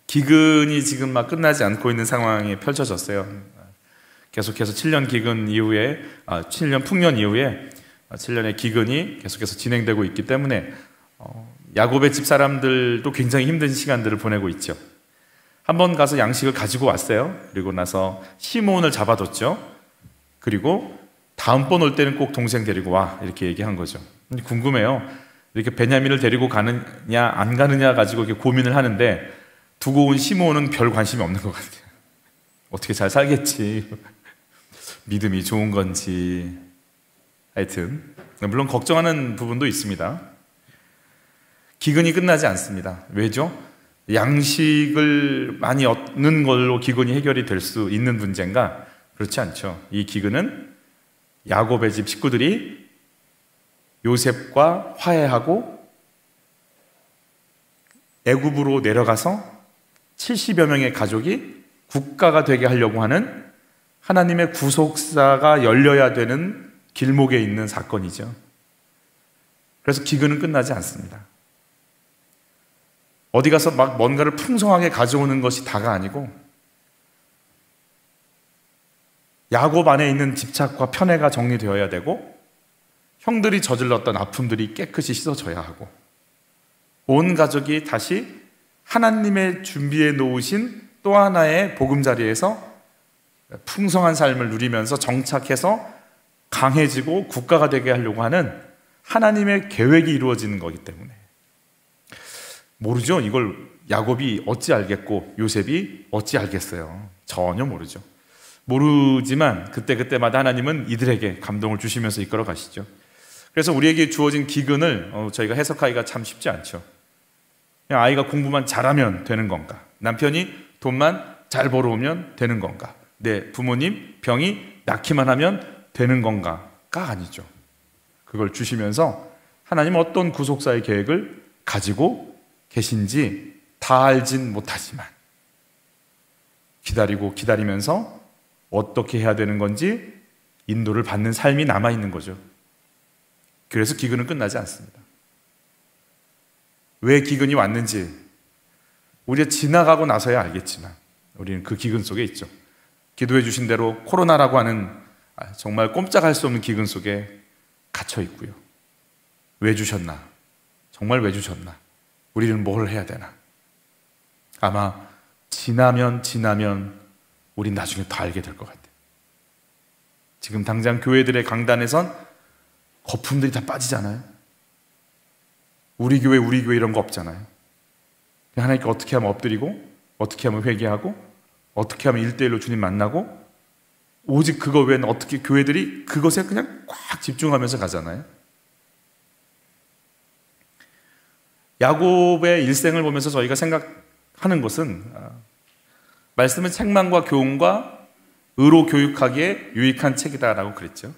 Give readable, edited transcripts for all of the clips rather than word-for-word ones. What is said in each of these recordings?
기근이 지금 막 끝나지 않고 있는 상황이 펼쳐졌어요. 계속해서 7년 기근 이후에 7년 풍년 이후에 7년의 기근이 계속해서 진행되고 있기 때문에 야곱의 집 사람들도 굉장히 힘든 시간들을 보내고 있죠. 한번 가서 양식을 가지고 왔어요. 그리고 나서 시므온을 잡아뒀죠. 그리고 다음번 올 때는 꼭 동생 데리고 와, 이렇게 얘기한 거죠. 궁금해요. 이렇게 베냐민을 데리고 가느냐 안 가느냐 가지고 이렇게 고민을 하는데 두고 온 시므온은 별 관심이 없는 것 같아요. 어떻게 잘 살겠지, 믿음이 좋은 건지. 하여튼 물론 걱정하는 부분도 있습니다. 기근이 끝나지 않습니다. 왜죠? 양식을 많이 얻는 걸로 기근이 해결이 될 수 있는 문제인가? 그렇지 않죠. 이 기근은 야곱의 집 식구들이 요셉과 화해하고 애굽으로 내려가서 70여 명의 가족이 국가가 되게 하려고 하는 하나님의 구속사가 열려야 되는 길목에 있는 사건이죠. 그래서 기근은 끝나지 않습니다. 어디 가서 막 뭔가를 풍성하게 가져오는 것이 다가 아니고 야곱 안에 있는 집착과 편애가 정리되어야 되고 형들이 저질렀던 아픔들이 깨끗이 씻어져야 하고 온 가족이 다시 하나님의 준비해 놓으신 또 하나의 보금자리에서 풍성한 삶을 누리면서 정착해서 강해지고 국가가 되게 하려고 하는 하나님의 계획이 이루어지는 거기 때문에 모르죠. 이걸 야곱이 어찌 알겠고 요셉이 어찌 알겠어요. 전혀 모르죠. 모르지만 그때그때마다 하나님은 이들에게 감동을 주시면서 이끌어 가시죠. 그래서 우리에게 주어진 기근을 저희가 해석하기가 참 쉽지 않죠. 그냥 아이가 공부만 잘하면 되는 건가? 남편이 돈만 잘 벌어오면 되는 건가? 내 부모님 병이 낫기만 하면 되는 건가가 아니죠. 그걸 주시면서 하나님은 어떤 구속사의 계획을 가지고 계신지 다 알진 못하지만 기다리고 기다리면서 어떻게 해야 되는 건지 인도를 받는 삶이 남아있는 거죠. 그래서 기근은 끝나지 않습니다. 왜 기근이 왔는지 우리가 지나가고 나서야 알겠지만 우리는 그 기근 속에 있죠. 기도해 주신 대로 코로나라고 하는 정말 꼼짝할 수 없는 기근 속에 갇혀 있고요. 왜 주셨나? 정말 왜 주셨나? 우리는 뭘 해야 되나? 아마 지나면 우린 나중에 더 알게 될 것 같아요. 지금 당장 교회들의 강단에선 거품들이 다 빠지잖아요. 우리 교회 이런 거 없잖아요. 하나님께 어떻게 하면 엎드리고 어떻게 하면 회개하고 어떻게 하면 1대1로 주님 만나고 오직 그거 외에는 어떻게 교회들이 그것에 그냥 꽉 집중하면서 가잖아요. 야곱의 일생을 보면서 저희가 생각하는 것은 말씀은 책망과 교훈과 의로 교육하기에 유익한 책이다라고 그랬죠.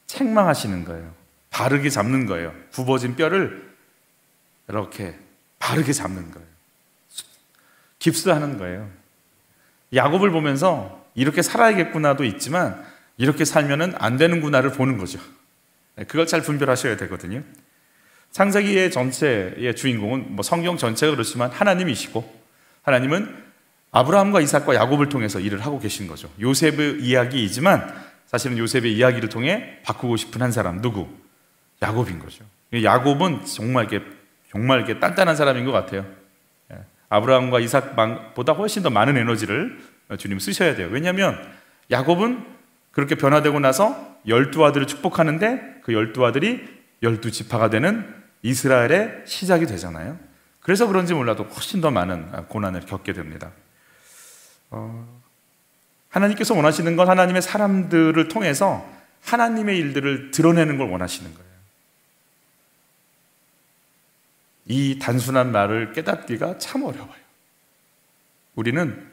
책망하시는 거예요. 바르게 잡는 거예요. 굽어진 뼈를 이렇게 바르게 잡는 거예요. 깁스하는 거예요. 야곱을 보면서 이렇게 살아야겠구나도 있지만 이렇게 살면은 안 되는구나를 보는 거죠. 그걸 잘 분별하셔야 되거든요. 창세기의 전체의 주인공은 성경 전체가 그렇지만 하나님이시고 하나님은 아브라함과 이삭과 야곱을 통해서 일을 하고 계신 거죠. 요셉의 이야기이지만 사실은 요셉의 이야기를 통해 바꾸고 싶은 한 사람 누구? 야곱인 거죠. 야곱은 정말 이렇게 단단한 사람인 것 같아요. 아브라함과 이삭보다 훨씬 더 많은 에너지를 주님 쓰셔야 돼요. 왜냐하면 야곱은 그렇게 변화되고 나서 12아들을 축복하는데 그 12아들이 12지파가 되는 이스라엘의 시작이 되잖아요. 그래서 그런지 몰라도 훨씬 더 많은 고난을 겪게 됩니다. 하나님께서 원하시는 건 하나님의 사람들을 통해서 하나님의 일들을 드러내는 걸 원하시는 거예요. 이 단순한 말을 깨닫기가 참 어려워요. 우리는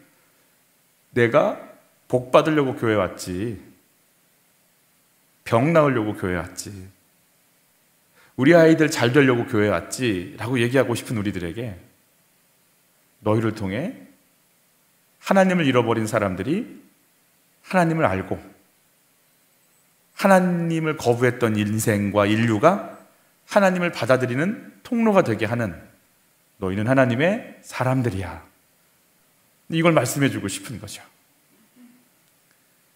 내가 복 받으려고 교회 왔지, 병 나으려고 교회 왔지, 우리 아이들 잘 되려고 교회 왔지 라고 얘기하고 싶은 우리들에게 너희를 통해 하나님을 잃어버린 사람들이 하나님을 알고 하나님을 거부했던 인생과 인류가 하나님을 받아들이는 통로가 되게 하는 너희는 하나님의 사람들이야 이걸 말씀해주고 싶은 거죠.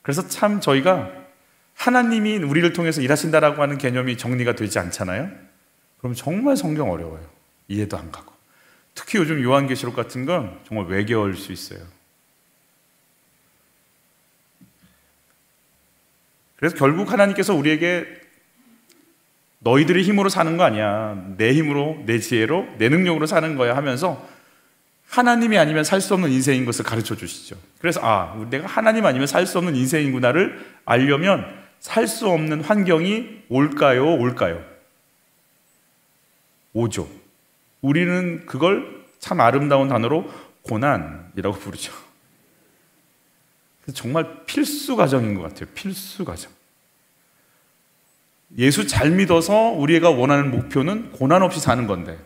그래서 참 저희가 하나님이 우리를 통해서 일하신다라고 하는 개념이 정리가 되지 않잖아요. 그럼 정말 성경 어려워요. 이해도 안 가고. 특히 요즘 요한계시록 같은 건 정말 외계어일 수 있어요. 그래서 결국 하나님께서 우리에게 너희들의 힘으로 사는 거 아니야. 내 힘으로, 내 지혜로, 내 능력으로 사는 거야 하면서 하나님이 아니면 살 수 없는 인생인 것을 가르쳐 주시죠. 그래서 내가 하나님 아니면 살 수 없는 인생이구나를 알려면 살 수 없는 환경이 올까요? 오죠. 우리는 그걸 참 아름다운 단어로 고난이라고 부르죠. 정말 필수 과정인 것 같아요. 필수 과정. 예수 잘 믿어서 우리가 원하는 목표는 고난 없이 사는 건데,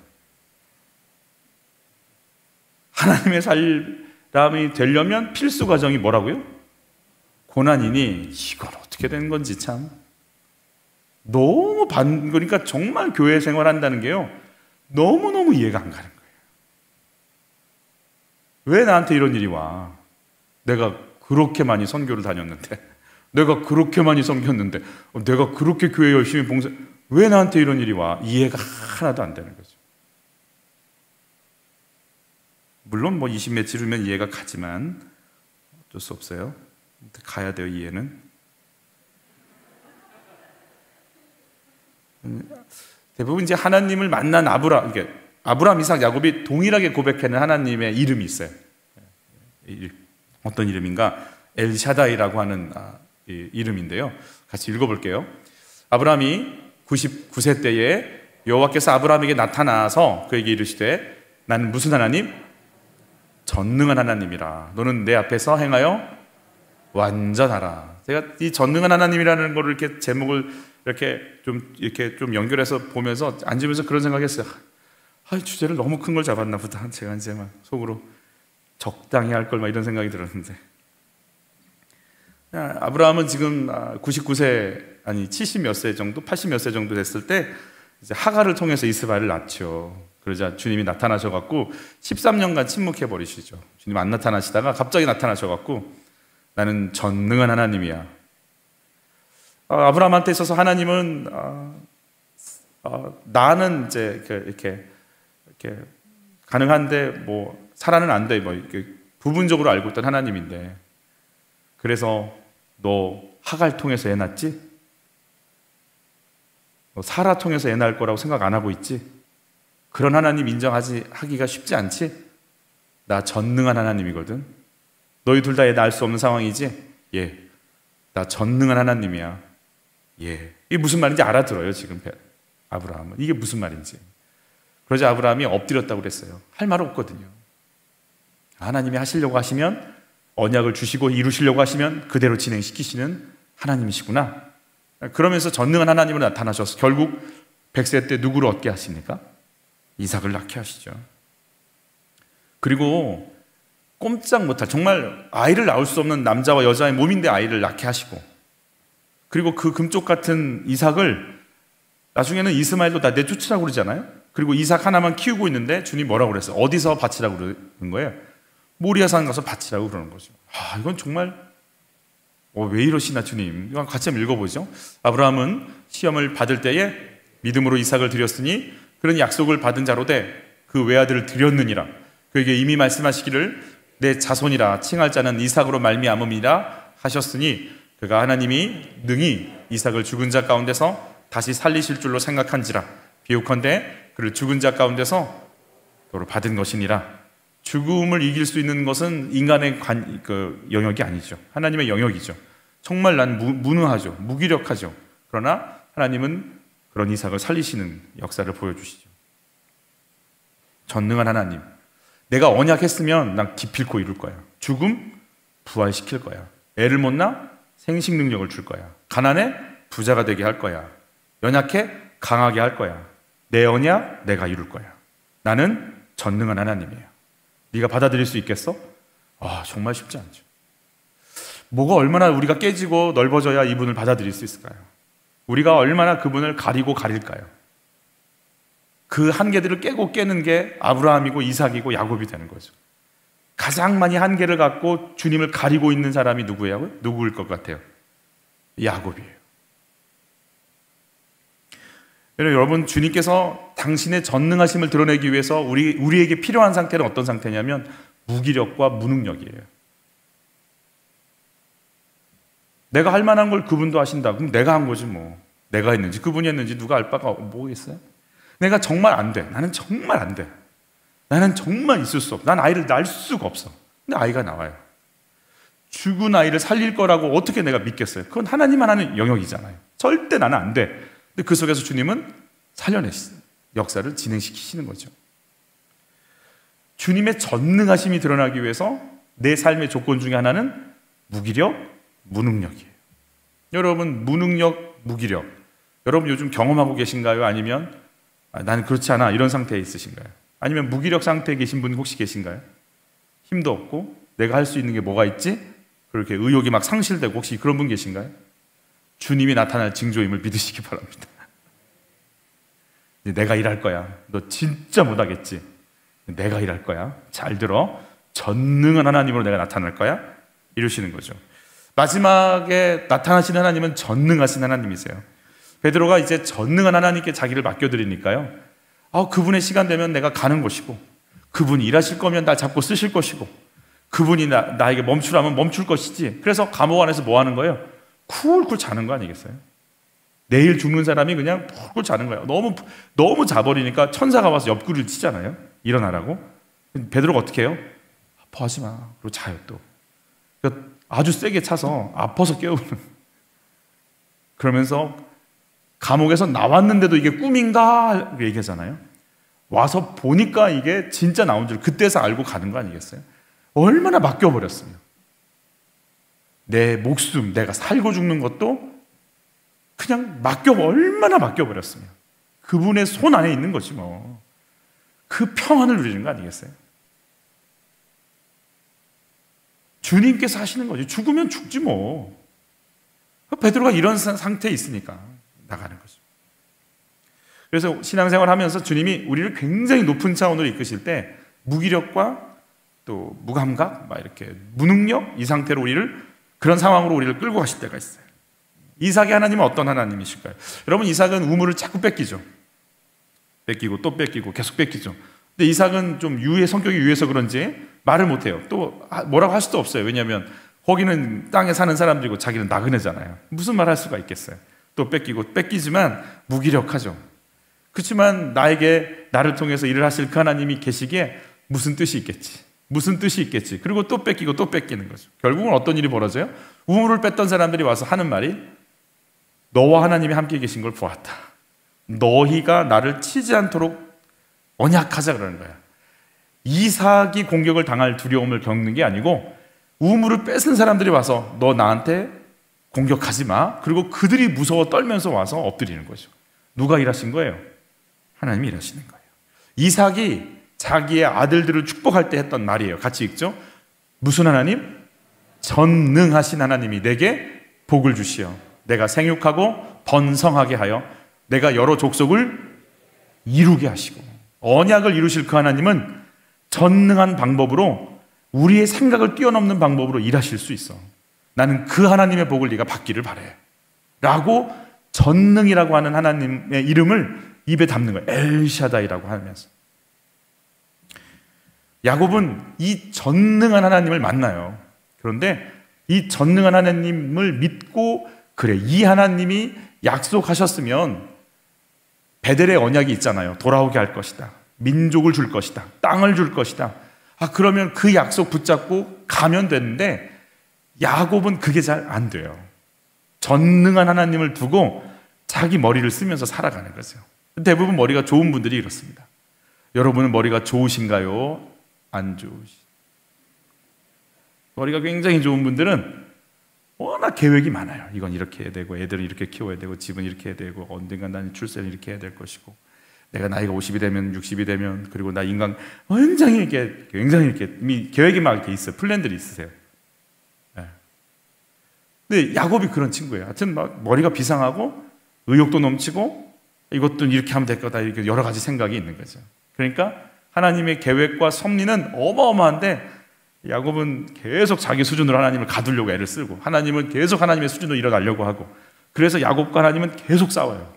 하나님의 사람이 되려면 필수 과정이 뭐라고요? 고난이니 이건 어떻게 된 건지 참 너무 그러니까 정말 교회 생활한다는 게요, 너무너무 이해가 안 가는 거예요. 왜 나한테 이런 일이 와? 내가 그렇게 많이 선교를 다녔는데, 내가 그렇게 많이 섬겼는데, 내가 그렇게 교회 열심히 왜 나한테 이런 일이 와? 이해가 하나도 안 되는 거죠. 물론 20몇 지르면 이해가 가지만 어쩔 수 없어요. 가야 돼요, 이해는. 대부분 이제 하나님을 만난 아브라함, 이삭, 야곱이 동일하게 고백하는 하나님의 이름이 있어요. 어떤 이름인가? 엘샤다이라고 하는 이름인데요. 같이 읽어볼게요. 아브라함이 99세 때에 여호와께서 아브라함에게 나타나서 그에게 이르시되, 나는 무슨 하나님? 전능한 하나님이라. 너는 내 앞에서 행하여 완전하라. 제가 이 전능한 하나님이라는 거를 이렇게 제목을 이렇게 좀 연결해서 보면서 앉으면서 그런 생각했어요. 주제를 너무 큰 걸 잡았나 보다. 제가 이제 막 속으로 적당히 할 걸 이런 생각이 들었는데, 아브라함은 지금 99세, 70 몇 세 정도, 80 몇 세 정도 됐을 때 이제 하갈을 통해서 이스마엘을 낳죠. 그러자 주님이 나타나셔갖고 13년간 침묵해버리시죠. 주님 안 나타나시다가 갑자기 나타나셔갖고, 나는 전능한 하나님이야. 아브라함한테 있어서 하나님은 나는 이제 이렇게 가능한데 살아는 안 돼, 이렇게 부분적으로 알고 있던 하나님인데, 그래서 너 하갈 통해서 애 낳지? 너 사라 통해서 애 낳을 거라고 생각 안 하고 있지? 그런 하나님 하기가 쉽지 않지? 나 전능한 하나님이거든. 너희 둘 다 애 낳을 수 없는 상황이지? 예. 나 전능한 하나님이야. 예. 이게 무슨 말인지 알아들어요, 지금 아브라함은. 이게 무슨 말인지. 그러자 아브라함이 엎드렸다고 그랬어요. 할 말 없거든요. 하나님이 하시려고 하시면, 언약을 주시고 이루시려고 하시면 그대로 진행시키시는 하나님이시구나. 그러면서 전능한 하나님으로 나타나셔서 결국 100세 때 누구를 얻게 하십니까? 이삭을 낳게 하시죠. 그리고 꼼짝 못할, 정말 아이를 낳을 수 없는 남자와 여자의 몸인데 아이를 낳게 하시고, 그리고 그 금쪽 같은 이삭을 나중에는 이스마엘도 다 내쫓으라고 그러잖아요. 그리고 이삭 하나만 키우고 있는데 주님 뭐라고 그랬어요? 어디서 바치라고 그러는 거예요? 모리아산 가서 바치라고 그러는 거죠. 이건 정말 왜 이러시나 주님. 이건 같이 한번 읽어보죠. 아브라함은 시험을 받을 때에 믿음으로 이삭을 드렸으니 그런 약속을 받은 자로되 그 외아들을 드렸느니라. 그에게 이미 말씀하시기를 내 자손이라 칭할 자는 이삭으로 말미암음이라 하셨으니, 그가 하나님이 능히 이삭을 죽은 자 가운데서 다시 살리실 줄로 생각한지라. 비유컨대 그를 죽은 자 가운데서 너로 받은 것이니라. 죽음을 이길 수 있는 것은 인간의 영역이 아니죠. 하나님의 영역이죠. 정말 난 무능하죠. 무기력하죠. 그러나 하나님은 그런 이삭을 살리시는 역사를 보여주시죠. 전능한 하나님. 내가 언약했으면 난 기필코 이룰 거야. 죽음 부활시킬 거야. 애를 못 낳아 생식 능력을 줄 거야. 가난해 부자가 되게 할 거야. 연약해 강하게 할 거야. 내 언약 내가 이룰 거야. 나는 전능한 하나님이에요. 네가 받아들일 수 있겠어? 정말 쉽지 않죠. 뭐가 얼마나 우리가 깨지고 넓어져야 이분을 받아들일 수 있을까요? 우리가 얼마나 그분을 가리고 가릴까요? 그 한계들을 깨고 깨는 게 아브라함이고 이삭이고 야곱이 되는 거죠. 가장 많이 한계를 갖고 주님을 가리고 있는 사람이 누구예요? 누구일 것 같아요? 야곱이에요. 여러분, 주님께서 당신의 전능하심을 드러내기 위해서 우리에게 필요한 상태는 어떤 상태냐면 무기력과 무능력이에요. 내가 할 만한 걸 그분도 하신다. 그럼 내가 한 거지 뭐. 내가 했는지 그분이 했는지 누가 알 바가 뭐겠어요? 내가 정말 안 돼. 나는 정말 안 돼. 나는 정말 있을 수 없어. 난 아이를 낳을 수가 없어. 근데 아이가 나와요. 죽은 아이를 살릴 거라고 어떻게 내가 믿겠어요? 그건 하나님만 하는 영역이잖아요. 절대 나는 안 돼. 근데 그 속에서 주님은 살려내시는 역사를 진행시키시는 거죠. 주님의 전능하심이 드러나기 위해서 내 삶의 조건 중에 하나는 무기력, 무능력이에요. 여러분, 무능력, 무기력, 여러분 요즘 경험하고 계신가요? 아니면 나는 그렇지 않아 이런 상태에 있으신가요? 아니면 무기력 상태에 계신 분 혹시 계신가요? 힘도 없고 내가 할 수 있는 게 뭐가 있지? 그렇게 의욕이 막 상실되고 혹시 그런 분 계신가요? 주님이 나타날 징조임을 믿으시기 바랍니다. 내가 일할 거야. 너 진짜 못하겠지? 내가 일할 거야. 잘 들어. 전능한 하나님으로 내가 나타날 거야. 이러시는 거죠. 마지막에 나타나신 하나님은 전능하신 하나님이세요. 베드로가 이제 전능한 하나님께 자기를 맡겨드리니까요. 그분의 시간 되면 내가 가는 것이고, 그분이 일하실 거면 날 잡고 쓰실 것이고, 그분이 나에게 멈추라면 멈출 것이지. 그래서 감옥 안에서 뭐 하는 거예요? 쿨쿨 자는 거 아니겠어요? 내일 죽는 사람이 그냥 쿨쿨 자는 거예요. 너무 자버리니까 천사가 와서 옆구리를 치잖아요. 일어나라고. 베드로가 어떻게 해요? 아파하지 마. 그리고 자요 또. 그러니까 아주 세게 차서 아파서 깨우는. 그러면서 감옥에서 나왔는데도 이게 꿈인가 얘기하잖아요. 와서 보니까 이게 진짜 나온 줄 그때서 알고 가는 거 아니겠어요? 얼마나 맡겨버렸으면. 내 목숨, 내가 살고 죽는 것도 그냥 얼마나 맡겨버렸으면. 그분의 손 안에 있는 거지 뭐. 그 평안을 누리는 거 아니겠어요? 주님께서 하시는 거지. 죽으면 죽지 뭐. 베드로가 이런 상태에 있으니까 나가는 거죠. 그래서 신앙생활 하면서 주님이 우리를 굉장히 높은 차원으로 이끄실 때 무기력과 또 무감각, 막 이렇게 무능력 이 상태로 그런 상황으로 우리를 끌고 가실 때가 있어요. 이삭의 하나님은 어떤 하나님이실까요? 여러분, 이삭은 우물을 자꾸 뺏기죠. 뺏기고 또 뺏기고 계속 뺏기죠. 근데 이삭은 좀 성격이 유해서 그런지 말을 못해요. 또 뭐라고 할 수도 없어요. 왜냐하면 거기는 땅에 사는 사람들이고 자기는 나그네잖아요. 무슨 말 할 수가 있겠어요. 또 뺏기고 뺏기지만 무기력하죠. 그렇지만 나를 통해서 일을 하실 그 하나님이 계시기에 무슨 뜻이 있겠지. 무슨 뜻이 있겠지. 그리고 또 뺏기고 또 뺏기는 거죠. 결국은 어떤 일이 벌어져요? 우물을 뺐던 사람들이 와서 하는 말이 너와 하나님이 함께 계신 걸 보았다. 너희가 나를 치지 않도록 언약하자 그러는 거야. 이삭이 공격을 당할 두려움을 겪는 게 아니고 우물을 뺏은 사람들이 와서 너 나한테 공격하지 마. 그리고 그들이 무서워 떨면서 와서 엎드리는 거죠. 누가 일하신 거예요? 하나님이 일하시는 거예요. 이삭이 자기의 아들들을 축복할 때 했던 말이에요. 같이 읽죠. 무슨 하나님? 전능하신 하나님이 내게 복을 주시어 내가 생육하고 번성하게 하여 내가 여러 족속을 이루게 하시고. 언약을 이루실 그 하나님은 전능한 방법으로 우리의 생각을 뛰어넘는 방법으로 일하실 수 있어. 나는 그 하나님의 복을 네가 받기를 바래 라고 전능이라고 하는 하나님의 이름을 입에 담는 거예요. 엘샤다이라고 하면서. 야곱은 이 전능한 하나님을 만나요. 그런데 이 전능한 하나님을 믿고 그래, 이 하나님이 약속하셨으면 베델의 언약이 있잖아요. 돌아오게 할 것이다. 민족을 줄 것이다. 땅을 줄 것이다. 그러면 그 약속 붙잡고 가면 되는데 야곱은 그게 잘 안 돼요. 전능한 하나님을 두고 자기 머리를 쓰면서 살아가는 거죠. 대부분 머리가 좋은 분들이 이렇습니다. 여러분은 머리가 좋으신가요? 안 머리가 굉장히 좋은 분들은 워낙 계획이 많아요. 이건 이렇게 해야 되고 애들은 이렇게 키워야 되고 집은 이렇게 해야 되고 언젠간 나는 출세를 이렇게 해야 될 것이고 내가 나이가 50이 되면 60이 되면 그리고 나 인간 굉장히 이렇게 계획이 막 이렇게 있어요. 플랜들이 있으세요. 네. 근데 야곱이 그런 친구예요. 하여튼 막 머리가 비상하고 의욕도 넘치고 이것도 이렇게 하면 될 거다 이렇게 여러 가지 생각이 있는 거죠. 그러니까 하나님의 계획과 섭리는 어마어마한데 야곱은 계속 자기 수준으로 하나님을 가두려고 애를 쓰고, 하나님은 계속 하나님의 수준으로 일어나려고 하고, 그래서 야곱과 하나님은 계속 싸워요.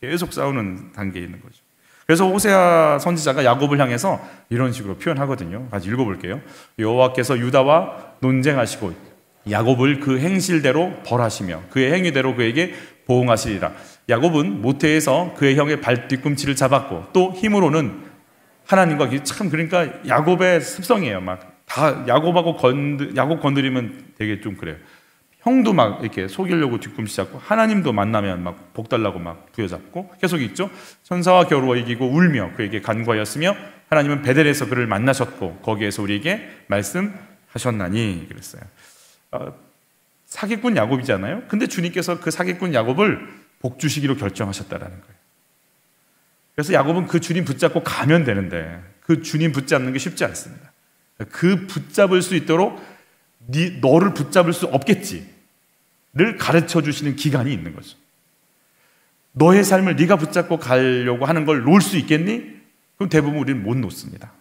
계속 싸우는 단계에 있는 거죠. 그래서 호세아 선지자가 야곱을 향해서 이런 식으로 표현하거든요. 같이 읽어볼게요. 여호와께서 유다와 논쟁하시고 야곱을 그 행실대로 벌하시며 그의 행위대로 그에게 보응하시리라. 야곱은 모태에서 그의 형의 발 뒤꿈치를 잡았고, 또 힘으로는 하나님과, 참 그러니까 야곱의 습성이에요. 막 다 야곱 건드리면 되게 좀 그래요. 형도 막 이렇게 속이려고 뒤꿈치 잡고, 하나님도 만나면 막 복 달라고 막 부여잡고 계속 있죠. 천사와 겨루어 이기고 울며 그에게 간구하였으며 하나님은 베델에서 그를 만나셨고 거기에서 우리에게 말씀하셨나니 그랬어요. 사기꾼 야곱이잖아요. 근데 주님께서 그 사기꾼 야곱을 복 주시기로 결정하셨다라는 거예요. 그래서 야곱은 그 주님 붙잡고 가면 되는데 그 주님 붙잡는 게 쉽지 않습니다. 그 붙잡을 수 있도록 너를 붙잡을 수 없겠지를 가르쳐 주시는 기간이 있는 거죠. 너의 삶을 네가 붙잡고 가려고 하는 걸 놓을 수 있겠니? 그럼 대부분 우리는 못 놓습니다.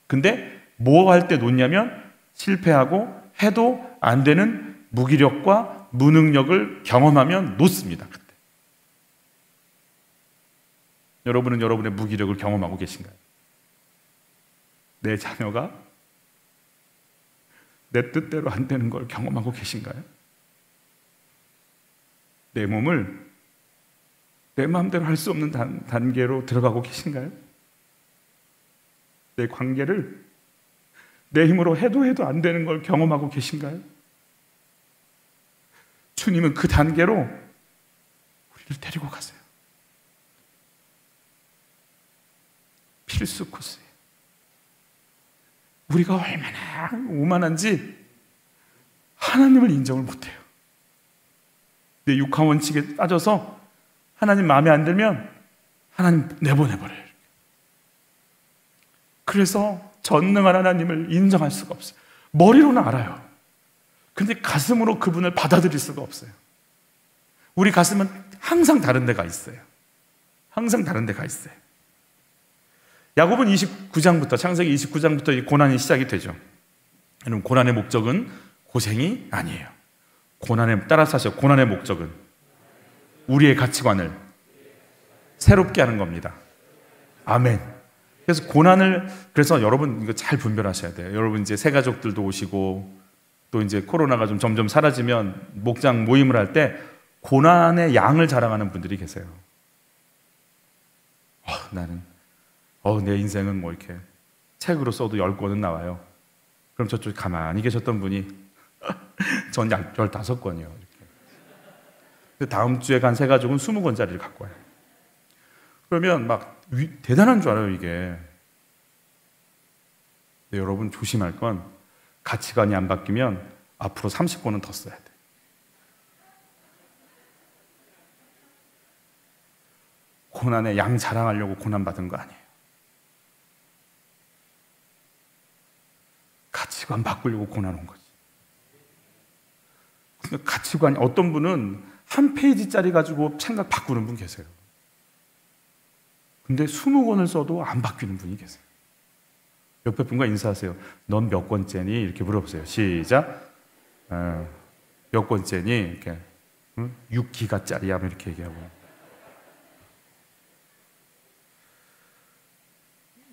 근데 뭐 할 때 놓냐면 실패하고 해도 안 되는 무기력과 무능력을 경험하면 놓습니다. 그때. 여러분은 여러분의 무기력을 경험하고 계신가요? 내 자녀가 내 뜻대로 안 되는 걸 경험하고 계신가요? 내 몸을 내 마음대로 할 수 없는 단계로 들어가고 계신가요? 내 관계를 내 힘으로 해도 안 되는 걸 경험하고 계신가요? 주님은 그 단계로 우리를 데리고 가세요. 필수 코스예요. 우리가 얼마나 오만한지 하나님을 인정을 못해요. 내 육한 원칙에 따져서 하나님 마음에 안 들면 하나님 내보내버려요. 그래서 전능한 하나님을 인정할 수가 없어요. 머리로는 알아요. 근데 가슴으로 그분을 받아들일 수가 없어요. 우리 가슴은 항상 다른 데가 있어요. 항상 다른 데가 있어요. 야곱은 29장부터, 창세기 29장부터 이 고난이 시작이 되죠. 여러분, 고난의 목적은 고생이 아니에요. 따라서 하셔. 고난의 목적은 우리의 가치관을 새롭게 하는 겁니다. 아멘. 그래서 여러분 이거 잘 분별하셔야 돼요. 여러분 이제 새 가족들도 오시고 또 이제 코로나가 좀 점점 사라지면 목장 모임을 할 때 고난의 양을 자랑하는 분들이 계세요. 내 인생은 뭐 이렇게 책으로 써도 10권은 나와요. 그럼 저쪽 가만히 계셨던 분이 전 15권이요. 이렇게. 다음 주에 간 새 가족은 20권짜리를 갖고 와요. 그러면 막 대단한 줄 알아요, 이게. 근데 여러분 조심할 건 가치관이 안 바뀌면 앞으로 30권은 더 써야 돼. 고난의 양 자랑하려고 고난 받은 거 아니에요. 가치관 바꾸려고 고난 온 거지. 근데 가치관이, 어떤 분은 한 페이지짜리 가지고 생각 바꾸는 분 계세요. 근데 20권을 써도 안 바뀌는 분이 계세요. 옆에 분과 인사하세요. 넌 몇 권째니? 이렇게 물어보세요. 시작. 몇 권째니? 이렇게. 6기가짜리 하면 이렇게 얘기하고.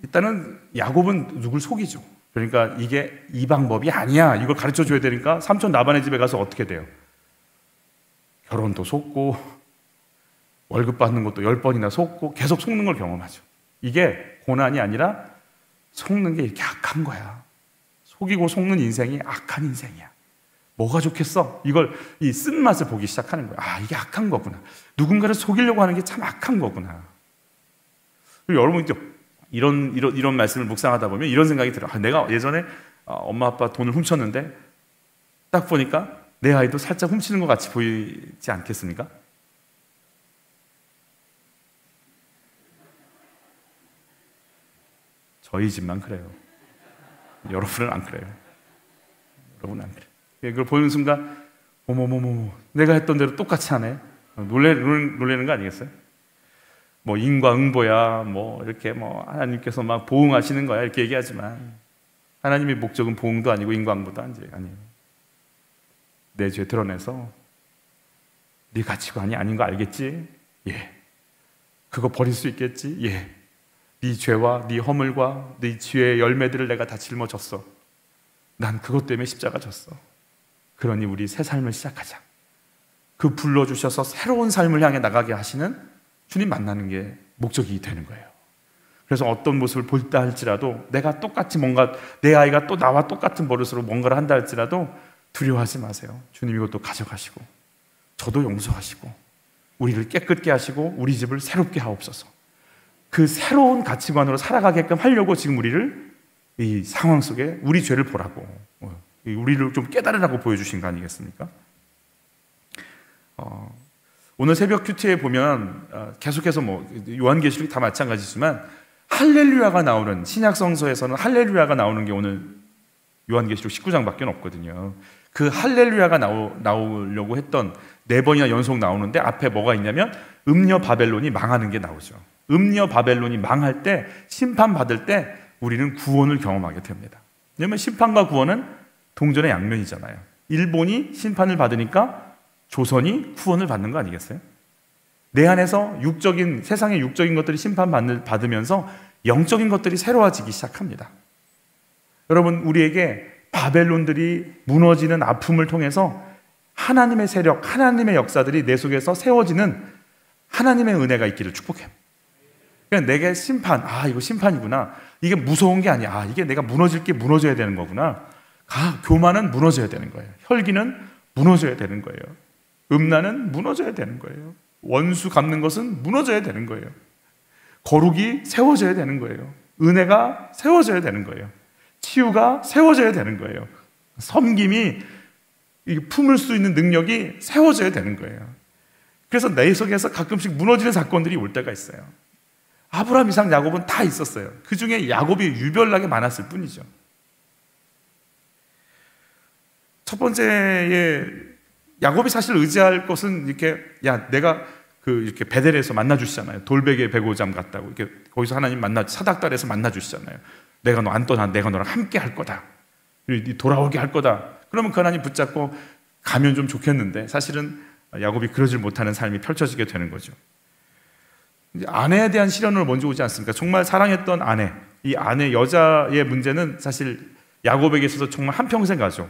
일단은 야곱은 누굴 속이죠. 그러니까 이게 이 방법이 아니야, 이걸 가르쳐줘야 되니까 삼촌 라반의 집에 가서 어떻게 돼요? 결혼도 속고 월급 받는 것도 10번이나 속고 계속 속는 걸 경험하죠. 이게 고난이 아니라 속는 게 이렇게 악한 거야. 속이고 속는 인생이 악한 인생이야. 뭐가 좋겠어? 이걸, 이 쓴맛을 보기 시작하는 거야. 이게 악한 거구나. 누군가를 속이려고 하는 게 참 악한 거구나. 그리고 여러분 이런 말씀을 묵상하다 보면 이런 생각이 들어요. 내가 예전에 엄마 아빠 돈을 훔쳤는데 딱 보니까 내 아이도 살짝 훔치는 것 같이 보이지 않겠습니까? 저희 집만 그래요. 여러분은 안 그래요. 여러분은 안 그래요. 그걸 보는 순간 어머머머, 내가 했던 대로 똑같이 하네. 놀래는 거 아니겠어요? 뭐 인과응보야, 뭐 이렇게 뭐 하나님께서 막 보응하시는 거야 이렇게 얘기하지만 하나님의 목적은 보응도 아니고 인광보도 아니에요. 내 죄 드러내서 네 가치관이 아닌 거 알겠지? 예. 그거 버릴 수 있겠지? 예. 네 죄와 네 허물과 네 죄의 열매들을 내가 다 짊어졌어. 난 그것 때문에 십자가 졌어. 그러니 우리 새 삶을 시작하자. 그 불러주셔서 새로운 삶을 향해 나가게 하시는 주님 만나는 게 목적이 되는 거예요. 그래서 어떤 모습을 볼다 할지라도 내가 똑같이 뭔가 내 아이가 또 나와 똑같은 버릇으로 뭔가를 한다 할지라도 두려워하지 마세요. 주님이 이것도 가져가시고 저도 용서하시고 우리를 깨끗게 하시고 우리 집을 새롭게 하옵소서. 그 새로운 가치관으로 살아가게끔 하려고 지금 우리를 이 상황 속에 우리 죄를 보라고 우리를 좀 깨달으라고 보여주신 거 아니겠습니까? 오늘 새벽 큐티에 보면 계속해서 요한계시록이 다 마찬가지지만 할렐루야가 나오는 신약 성서에서는 할렐루야가 나오는 게 오늘 요한계시록 19장밖에 없거든요. 그 할렐루야가 나오려고 했던 4번이나 연속 나오는데 앞에 뭐가 있냐면 음녀 바벨론이 망하는 게 나오죠. 음녀 바벨론이 망할 때 심판받을 때 우리는 구원을 경험하게 됩니다. 왜냐하면 심판과 구원은 동전의 양면이잖아요. 일본이 심판을 받으니까 조선이 구원을 받는 거 아니겠어요? 내 안에서 세상의 육적인 것들이 심판받으면서 영적인 것들이 새로워지기 시작합니다. 여러분, 우리에게 바벨론들이 무너지는 아픔을 통해서 하나님의 세력, 하나님의 역사들이 내 속에서 세워지는 하나님의 은혜가 있기를 축복해요. 그러니까 내게 심판, 이거 심판이구나. 이게 무서운 게 아니야. 이게 내가 무너질 게 무너져야 되는 거구나. 교만은 무너져야 되는 거예요. 혈기는 무너져야 되는 거예요. 음란은 무너져야 되는 거예요. 원수 갚는 것은 무너져야 되는 거예요. 거룩이 세워져야 되는 거예요. 은혜가 세워져야 되는 거예요. 치유가 세워져야 되는 거예요. 섬김이 품을 수 있는 능력이 세워져야 되는 거예요. 그래서 내 속에서 가끔씩 무너지는 사건들이 올 때가 있어요. 아브라함, 이삭, 야곱은 다 있었어요. 그 중에 야곱이 유별나게 많았을 뿐이죠. 첫 번째에 야곱이 사실 의지할 것은 내가 이렇게 베델에서 만나주시잖아요. 돌베개 베고잠 갔다고 거기서 하나님 사닥달에서 만나주시잖아요. 내가 너 안 떠나, 내가 너랑 함께 할 거다. 돌아오게 할 거다. 그러면 그 하나님 붙잡고 가면 좀 좋겠는데 사실은 야곱이 그러질 못하는 삶이 펼쳐지게 되는 거죠. 이제 아내에 대한 시련을 먼저 오지 않습니까? 정말 사랑했던 아내, 이 아내 여자의 문제는 사실 야곱에게 있어서 정말 한평생 가죠.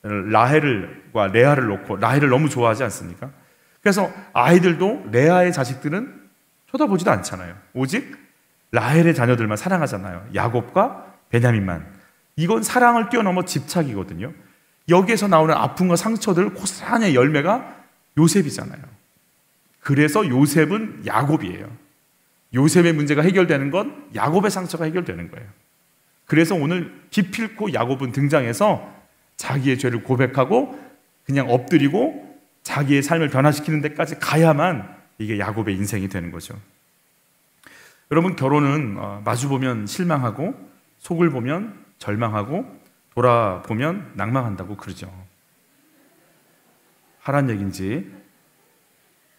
라헬과 레아를 놓고 라헬을 너무 좋아하지 않습니까? 그래서 아이들도 레아의 자식들은 쳐다보지도 않잖아요. 오직 라헬의 자녀들만 사랑하잖아요. 야곱과 베냐민만. 이건 사랑을 뛰어넘어 집착이거든요. 여기에서 나오는 아픔과 상처들 고스란히 열매가 요셉이잖아요. 그래서 요셉은 야곱이에요. 요셉의 문제가 해결되는 건 야곱의 상처가 해결되는 거예요. 그래서 오늘 기필코 야곱은 등장해서 자기의 죄를 고백하고 그냥 엎드리고 자기의 삶을 변화시키는 데까지 가야만 이게 야곱의 인생이 되는 거죠. 여러분, 결혼은 마주보면 실망하고 속을 보면 절망하고 돌아보면 낭망한다고 그러죠. 하란 얘기인지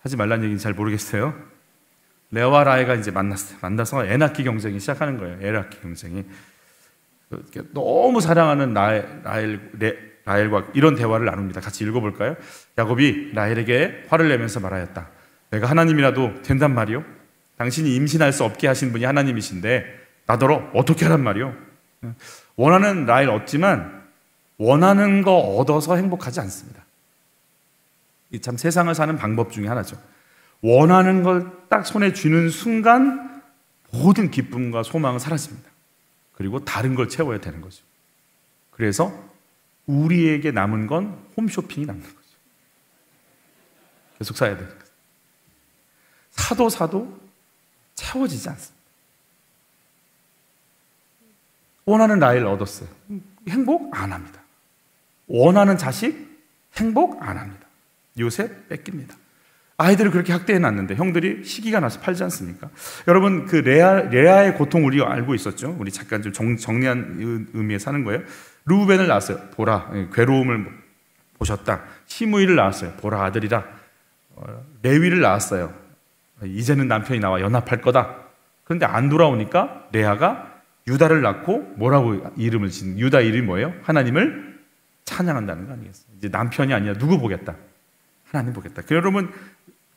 하지 말란 얘기인지 잘 모르겠어요. 레아와 라헬가 이제 만났어요. 만나서 애 낳기 경쟁이 시작하는 거예요. 애 낳기 경쟁이. 너무 사랑하는 라헬과 이런 대화를 나눕니다. 같이 읽어볼까요? 야곱이 라헬에게 화를 내면서 말하였다. 내가 하나님이라도 된단 말이오? 당신이 임신할 수 없게 하신 분이 하나님이신데 나더러 어떻게 하란 말이오? 원하는 라헬 얻지만 원하는 거 얻어서 행복하지 않습니다. 이 참 세상을 사는 방법 중에 하나죠. 원하는 걸 딱 손에 쥐는 순간 모든 기쁨과 소망은 사라집니다. 그리고 다른 걸 채워야 되는 거죠. 그래서 우리에게 남은 건 홈쇼핑이 남는 거죠. 계속 사야 돼요. 사도 채워지지 않습니다. 원하는 라헬 얻었어요. 행복 안 합니다. 원하는 자식 행복 안 합니다. 요셉 뺏깁니다. 아이들을 그렇게 학대해 놨는데 형들이 시기가 나서 팔지 않습니까? 여러분, 그 레아의 고통 우리가 알고 있었죠. 우리 잠깐 좀 정리한 의미에서 하는 거예요. 르우벤을 낳았어요. 보라, 괴로움을 보셨다. 시므이를 낳았어요. 보라, 아들이라. 레위를 낳았어요. 이제는 남편이 나와 연합할 거다. 그런데 안 돌아오니까 레아가 유다를 낳고 뭐라고 이름을 지은 유다 이름이 뭐예요? 하나님을 찬양한다는 거 아니겠어요? 이제 남편이 아니라 누구 보겠다? 하나님 보겠다. 여러분,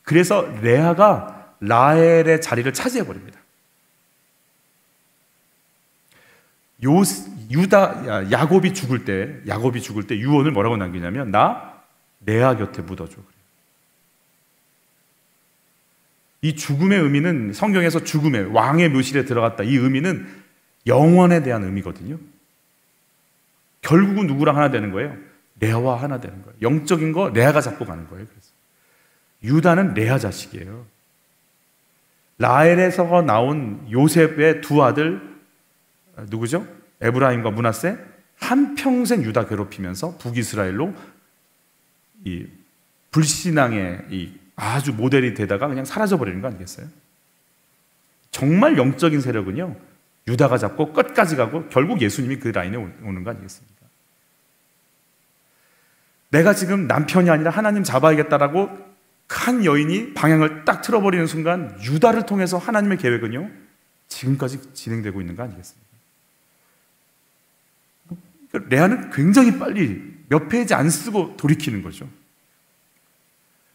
그래서 레아가 라헬의 자리를 차지해 버립니다. 야곱이 죽을 때 유언을 뭐라고 남기냐면 나 레아 곁에 묻어줘. 이 죽음의 의미는 성경에서 죽음의 왕의 묘실에 들어갔다. 이 의미는 영원에 대한 의미거든요. 결국은 누구랑 하나 되는 거예요? 레아와 하나 되는 거예요. 영적인 거 레아가 잡고 가는 거예요. 그래서 유다는 레아 자식이에요. 라헬에서 나온 요셉의 두 아들 누구죠? 에브라임과 므낫세. 한평생 유다 괴롭히면서 북이스라엘로 이 불신앙의 이 아주 모델이 되다가 그냥 사라져버리는 거 아니겠어요? 정말 영적인 세력은요, 유다가 잡고 끝까지 가고 결국 예수님이 그 라인에 오는 거 아니겠습니까? 내가 지금 남편이 아니라 하나님 잡아야겠다라고 한 여인이 방향을 딱 틀어버리는 순간 유다를 통해서 하나님의 계획은요, 지금까지 진행되고 있는 거 아니겠습니까? 레아는 굉장히 빨리 몇 페이지 안 쓰고 돌이키는 거죠.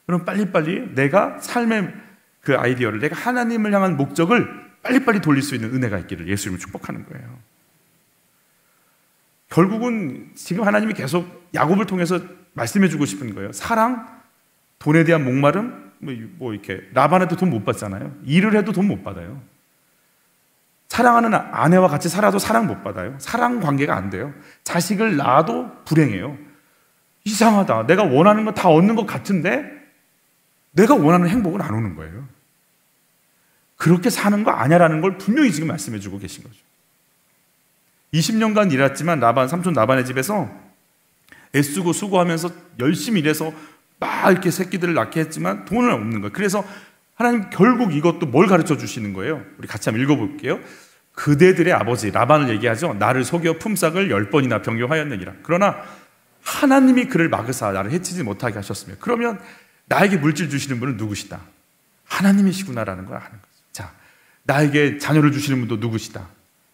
그럼 빨리빨리 내가 삶의 그 아이디어를, 내가 하나님을 향한 목적을 빨리빨리 돌릴 수 있는 은혜가 있기를 예수님을 축복하는 거예요. 결국은 지금 하나님이 계속 야곱을 통해서 말씀해 주고 싶은 거예요. 사랑, 돈에 대한 목마름, 뭐 이렇게 라반한테 돈 못 받잖아요. 일을 해도 돈 못 받아요. 사랑하는 아내와 같이 살아도 사랑 못 받아요. 사랑 관계가 안 돼요. 자식을 낳아도 불행해요. 이상하다. 내가 원하는 거 다 얻는 것 같은데 내가 원하는 행복은 안 오는 거예요. 그렇게 사는 거 아니야라는 걸 분명히 지금 말씀해 주고 계신 거죠. 20년간 일했지만 삼촌 라반의 집에서 애쓰고 수고하면서 열심히 일해서 막 이렇게 새끼들을 낳게 했지만 돈은 없는 거예요. 그래서 하나님 결국 이것도 뭘 가르쳐 주시는 거예요? 우리 같이 한번 읽어볼게요. 그대들의 아버지 라반을 얘기하죠. 나를 속여 품삯을 10번이나 변경하였느니라. 그러나 하나님이 그를 막으사 나를 해치지 못하게 하셨으며, 그러면 나에게 물질 주시는 분은 누구시다? 하나님이시구나라는 걸 아는 거죠. 자, 나에게 자녀를 주시는 분도 누구시다?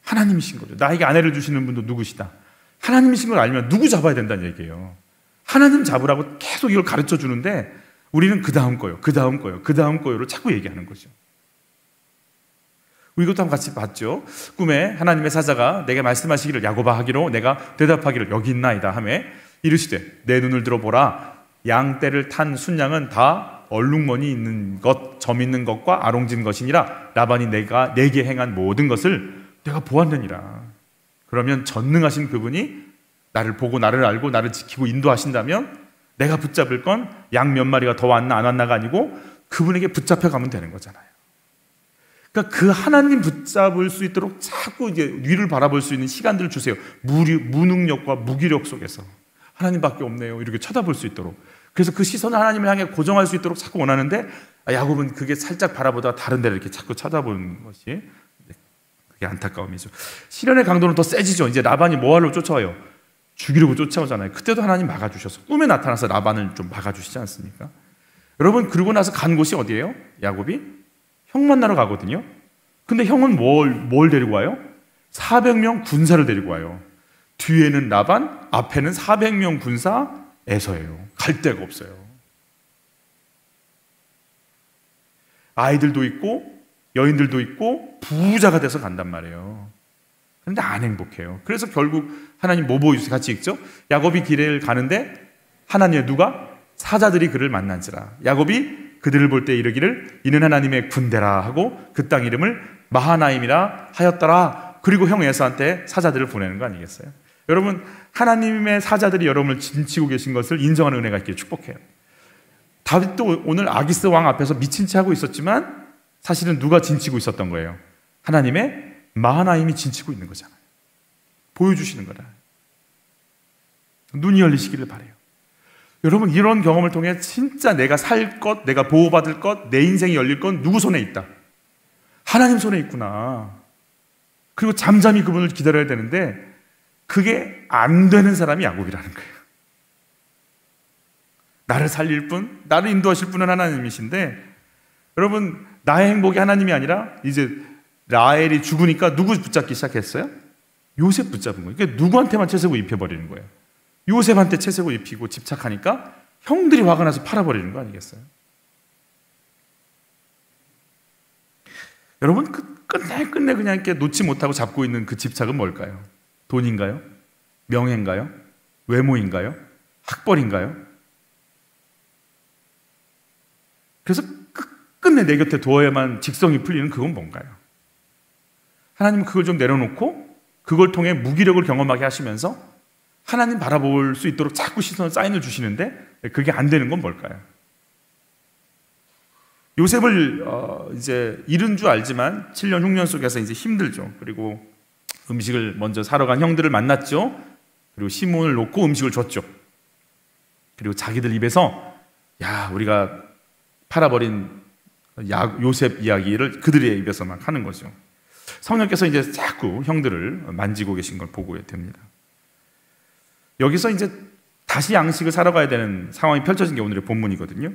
하나님이신 거죠. 나에게 아내를 주시는 분도 누구시다? 하나님이신 걸 알면 누구 잡아야 된다는 얘기예요. 하나님 잡으라고 계속 이걸 가르쳐 주는데 우리는 그 다음 거요, 그 다음 거요, 그 다음 거요로 자꾸 얘기하는 거죠. 이것도 한번 같이 봤죠. 꿈에 하나님의 사자가 내게 말씀하시기를 야곱아 하기로 내가 대답하기를 여기 있나이다 하매 이르시되 내 눈을 들어보라. 양떼를 탄 순양은 다 얼룩무늬 있는 것, 점 있는 것과 아롱진 것이니라. 라반이 내가 내게 행한 모든 것을 내가 보았느니라. 그러면 전능하신 그분이 나를 보고 나를 알고 나를 지키고 인도하신다면 내가 붙잡을 건 양 몇 마리가 더 왔나 안 왔나가 아니고 그분에게 붙잡혀 가면 되는 거잖아요. 그러니까 그 하나님 붙잡을 수 있도록 자꾸 이제 위를 바라볼 수 있는 시간들을 주세요. 무능력과 무기력 속에서 하나님밖에 없네요, 이렇게 쳐다볼 수 있도록. 그래서 그 시선을 하나님을 향해 고정할 수 있도록 자꾸 원하는데, 야곱은 그게 살짝 바라보다가 다른 데를 이렇게 자꾸 쳐다보는 것이 그게 안타까움이죠. 시련의 강도는 더 세지죠. 이제 라반이 뭐하러 쫓아와요? 죽이려고 쫓아오잖아요. 그때도 하나님 막아주셔서 꿈에 나타나서 라반을 좀 막아주시지 않습니까? 여러분, 그러고 나서 간 곳이 어디예요? 야곱이 형 만나러 가거든요. 근데 형은 뭘 데리고 와요? 400명 군사를 데리고 와요. 뒤에는 라반, 앞에는 400명 군사 에서예요. 갈 데가 없어요. 아이들도 있고 여인들도 있고 부자가 돼서 간단 말이에요. 그런데 안 행복해요. 그래서 결국 하나님 뭐 보여주세요? 같이 읽죠. 야곱이 길을 가는데 하나님의 누가? 사자들이 그를 만난지라. 야곱이 그들을 볼 때 이르기를 이는 하나님의 군대라 하고 그 땅 이름을 마하나임이라 하였더라. 그리고 형 에서한테 사자들을 보내는 거 아니겠어요? 여러분, 하나님의 사자들이 여러분을 진치고 계신 것을 인정하는 은혜가 있기를 축복해요. 다윗도 오늘 아기스 왕 앞에서 미친 채 하고 있었지만 사실은 누가 진치고 있었던 거예요? 하나님의 마하나임이 진치고 있는 거잖아요. 보여주시는 거다. 눈이 열리시기를 바라요. 여러분, 이런 경험을 통해 진짜 내가 살 것, 내가 보호받을 것, 내 인생이 열릴 건 누구 손에 있다? 하나님 손에 있구나. 그리고 잠잠히 그분을 기다려야 되는데 그게 안 되는 사람이 야곱이라는 거예요. 나를 살릴 분, 나를 인도하실 분은 하나님이신데, 여러분, 나의 행복이 하나님이 아니라 이제 라헬이 죽으니까 누구 붙잡기 시작했어요? 요셉 붙잡은 거예요. 그러니까 누구한테만 채색옷 입혀버리는 거예요. 요셉한테 채색옷 입히고 집착하니까 형들이 화가 나서 팔아버리는 거 아니겠어요? 여러분, 끝내 그냥 이렇게 놓지 못하고 잡고 있는 그 집착은 뭘까요? 돈인가요? 명예인가요? 외모인가요? 학벌인가요? 그래서 끝내 내 곁에 두어야만 직성이 풀리는 그건 뭔가요? 하나님은 그걸 좀 내려놓고 그걸 통해 무기력을 경험하게 하시면서 하나님 바라볼 수 있도록 자꾸 사인을 주시는데 그게 안 되는 건 뭘까요? 요셉을 이제 잃은 줄 알지만 7년 흉년 속에서 이제 힘들죠. 그리고 음식을 먼저 사러 간 형들을 만났죠. 그리고 시몬을 놓고 음식을 줬죠. 그리고 자기들 입에서 야, 우리가 팔아버린 요셉 이야기를 그들의 입에서 막 하는 거죠. 성령께서 이제 자꾸 형들을 만지고 계신 걸 보고 됩니다. 여기서 이제 다시 양식을 사러 가야 되는 상황이 펼쳐진 게 오늘의 본문이거든요.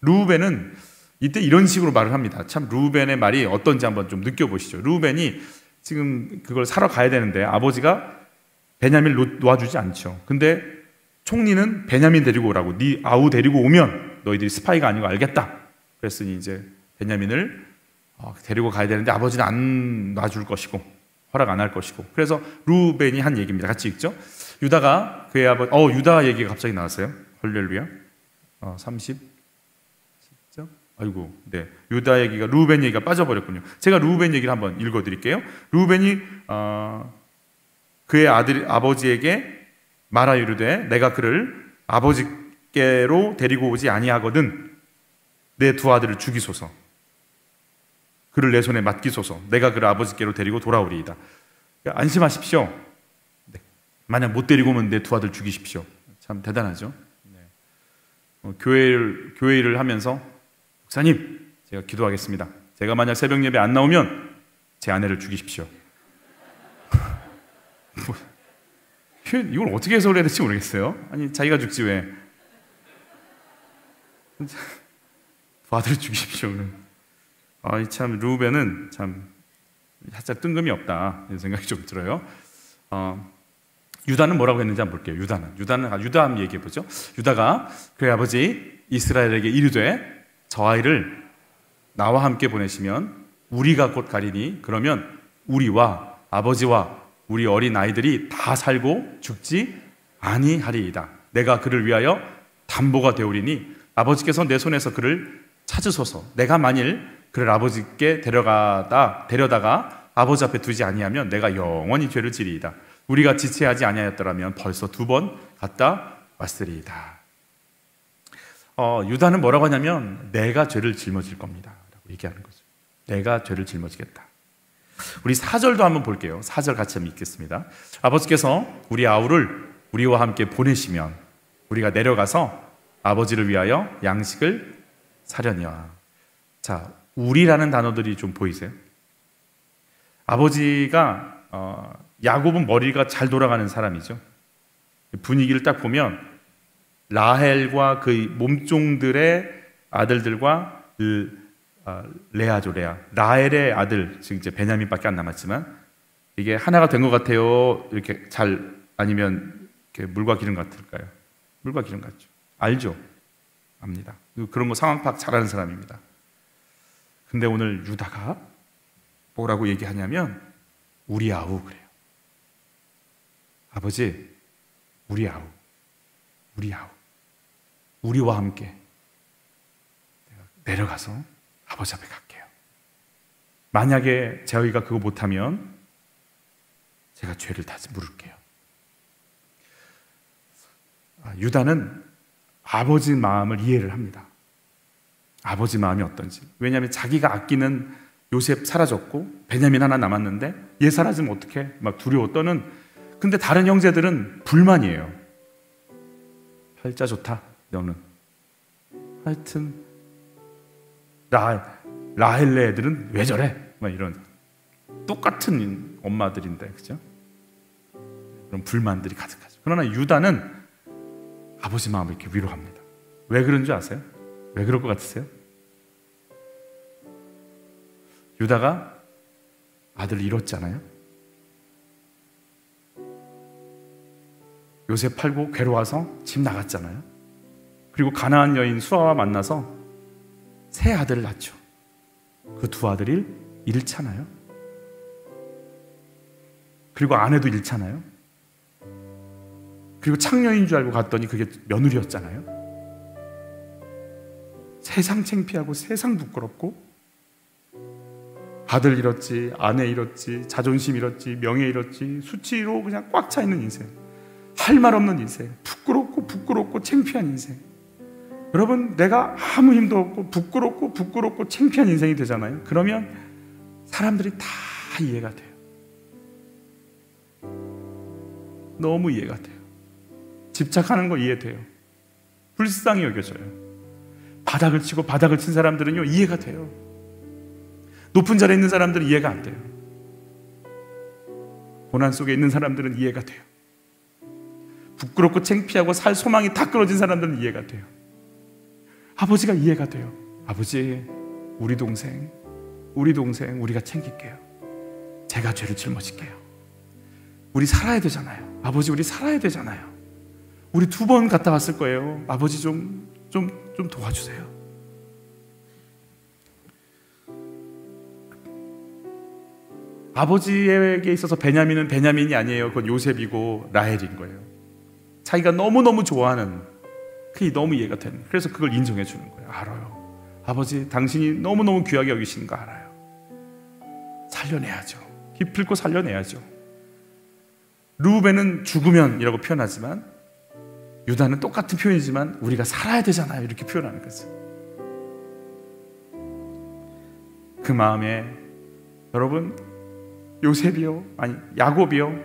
르우벤은 이때 이런 식으로 말을 합니다. 참 르우벤의 말이 어떤지 한번 좀 느껴보시죠. 르우벤이 지금 그걸 사러 가야 되는데 아버지가 베냐민을 놓아주지 않죠. 근데 총리는 베냐민 데리고 오라고, 네 아우 데리고 오면 너희들이 스파이가 아니고 알겠다. 그랬으니 이제 베냐민을 데리고 가야 되는데 아버지는 안 놔줄 것이고 허락 안 할 것이고, 그래서 르우벤이 한 얘기입니다. 같이 읽죠. 유다가 그의 아버지, 유다 얘기가 갑자기 나왔어요. 할렐루야. 30 아이고, 네. 유다 얘기가, 르우벤 얘기가 빠져버렸군요. 제가 르우벤 얘기를 한번 읽어드릴게요. 르우벤이 그의 아버지에게 말하 이르되 내가 그를 아버지께로 데리고 오지 아니하거든 내 두 아들을 죽이소서. 그를 내 손에 맡기소서. 내가 그를 아버지께로 데리고 돌아오리이다. 안심하십시오. 네. 만약 못 데리고 오면 내 두 아들 죽이십시오. 참 대단하죠. 네. 교회 일을 하면서 목사님, 제가 기도하겠습니다. 제가 만약 새벽 예배 안 나오면 제 아내를 죽이십시오. 이걸 어떻게 해석을 해야 될지 모르겠어요. 아니, 자기가 죽지 왜? 아들을 죽이십시오. 참 르우벤은 참 살짝 뜬금이 없다 이런 생각이 좀 들어요. 유다는 뭐라고 했는지 한번 볼게요. 유다 한번 얘기해 보죠. 유다가 그의 아버지 이스라엘에게 이르되 저 아이를 나와 함께 보내시면 우리가 곧 가리니 그러면 우리와 아버지와 우리 어린 아이들이 다 살고 죽지 아니하리이다. 내가 그를 위하여 담보가 되오리니 아버지께서 내 손에서 그를 찾으소서. 내가 만일 그를 아버지께 데려다가 아버지 앞에 두지 아니하면 내가 영원히 죄를 지리이다. 우리가 지체하지 아니하였더라면 벌써 2번 갔다 왔으리이다. 유다는 뭐라고 하냐면 내가 죄를 짊어질 겁니다 라고 얘기하는 거죠. 내가 죄를 짊어지겠다. 우리 4절도 한번 볼게요. 4절 같이 한번 읽겠습니다. 아버지께서 우리 아우를 우리와 함께 보내시면 우리가 내려가서 아버지를 위하여 양식을 사려니와. 자, 우리라는 단어들이 좀 보이세요? 아버지가 야곱은 머리가 잘 돌아가는 사람이죠. 분위기를 딱 보면 라헬과 그 몸종들의 아들들과 레아죠, 레아. 라헬의 아들, 지금 이제 베냐민밖에 안 남았지만 이게 하나가 된 것 같아요. 이렇게 잘 아니면 이렇게 물과 기름 같을까요? 물과 기름 같죠. 알죠? 압니다. 그런 거 상황 파악 잘하는 사람입니다. 근데 오늘 유다가 뭐라고 얘기하냐면 우리 아우 그래요. 아버지, 우리 아우, 우리와 함께 내려가서 아버지 앞에 갈게요. 만약에 저희가 그거 못하면 제가 죄를 다시 물을게요. 유다는 아버지 마음을 이해를 합니다. 아버지 마음이 어떤지. 왜냐하면 자기가 아끼는 요셉 사라졌고 베냐민 하나 남았는데 얘 사라지면 어떡해? 막 두려워 떠는. 근데 다른 형제들은 불만이에요. 팔자 좋다 너는. 하여튼 라헬레 애들은 왜 저래? 막 이런 똑같은 엄마들인데, 그죠? 그런 불만들이 가득하죠. 그러나 유다는 아버지 마음을 이렇게 위로합니다. 왜 그런 줄 아세요? 왜 그럴 것 같으세요? 유다가 아들을 잃었잖아요. 요셉 팔고 괴로워서 집 나갔잖아요. 그리고 가나안 여인 수아와 만나서 새 아들을 낳죠. 그 두 아들을 잃잖아요. 그리고 아내도 잃잖아요. 그리고 창녀인 줄 알고 갔더니 그게 며느리였잖아요. 세상 창피하고 세상 부끄럽고, 아들 잃었지, 아내 잃었지, 자존심 잃었지, 명예 잃었지, 수치로 그냥 꽉 차 있는 인생, 할 말 없는 인생, 부끄럽고 창피한 인생. 여러분, 내가 아무 힘도 없고 부끄럽고 창피한 인생이 되잖아요. 그러면 사람들이 다 이해가 돼요. 너무 이해가 돼요. 집착하는 거 이해돼요. 불쌍히 여겨져요. 바닥을 치고 바닥을 친 사람들은요, 이해가 돼요. 높은 자리에 있는 사람들은 이해가 안 돼요. 고난 속에 있는 사람들은 이해가 돼요. 부끄럽고 창피하고 살 소망이 다 끊어진 사람들은 이해가 돼요. 아버지가 이해가 돼요. 아버지, 우리 동생 우리가 챙길게요. 제가 죄를 짊어질게요. 우리 살아야 되잖아요. 아버지, 우리 살아야 되잖아요. 우리 2번 갔다 왔을 거예요. 아버지 좀 도와주세요. 아버지에게 있어서 베냐민은 베냐민이 아니에요. 그건 요셉이고 라헬인 거예요. 자기가 너무너무 좋아하는, 그게 너무 이해가 되는 거예요. 그래서 그걸 인정해 주는 거예요. 알아요. 아버지, 당신이 너무너무 귀하게 여기시는 거 알아요. 살려내야죠. 기필코 살려내야죠. 루벤은 죽으면이라고 표현하지만, 유다는 똑같은 표현이지만 우리가 살아야 되잖아요, 이렇게 표현하는 거죠. 그 마음에 여러분, 요셉이요, 아니 야곱이요,